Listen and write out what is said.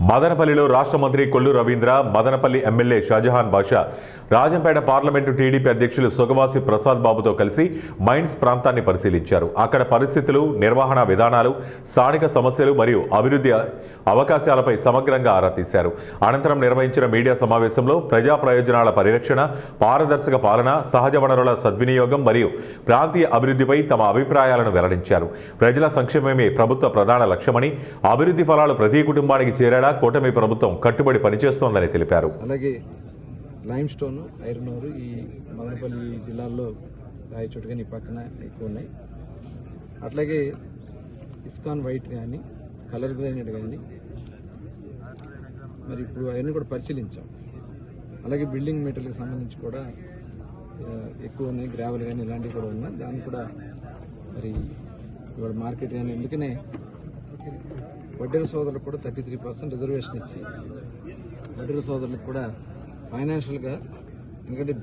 మదనపల్లిలో రాష్ట్ర మంత్రి కొల్లు రవీంద్ర, మదనపల్లి ఎమ్మెల్యే షాజహాన్ బాషా, రాజంపేట పార్లమెంటు టీడీపీ అధ్యక్షులు సుగవాసి ప్రసాద్ బాబుతో కలిసి మైన్స్ ప్రాంతాన్ని పరిశీలించారు. అక్కడ పరిస్థితులు, నిర్వహణ విధానాలు, స్థానిక సమస్యలు మరియు అభివృద్ధి అవకాశాలపై సమగ్రంగా ఆరా తీశారు. అనంతరం నిర్వహించిన మీడియా సమావేశంలో ప్రజా ప్రయోజనాల పరిరక్షణ, పారదర్శక పాలన, సహజ వనరుల సద్వినియోగం మరియు ప్రాంతీయ అభివృద్ధిపై తమ అభిప్రాయాలను వెల్లడించారు. ప్రజల సంక్షేమమే ప్రభుత్వ ప్రధాన లక్ష్యమని, అభివృద్ధి ఫలాలు ప్రతి కుటుంబానికి చేరేలా కూటమి ప్రభుత్వం కట్టుబడి పనిచేస్తోందని తెలిపారు. అలాగే లైమ్ స్టోన్, ఐరన్ ఓర్ ఈ మదనపల్లి జిల్లాల్లో రాయచోటు ఈ పక్కన ఎక్కువ ఉన్నాయి. అట్లాగే ఇస్కాన్ వైట్ కానీ, కలర్ గ్రానైట్ కానీ, మరి ఇప్పుడు అవన్నీ కూడా పరిశీలించాం. అలాగే బిల్డింగ్ మెటీరియల్కి సంబంధించి కూడా ఎక్కువ ఉన్నాయి, గ్రావెల్ కానీ ఇలాంటివి కూడా ఉన్నాయి. దాన్ని కూడా మరి ఇవాళ మార్కెట్ కానీ, ఎందుకనే వడ్డీర సోదరులకు కూడా 33% రిజర్వేషన్ ఇచ్చి వడ్డీర సోదరులకు కూడా ఫైనాన్షియల్గా, ఎందుకంటే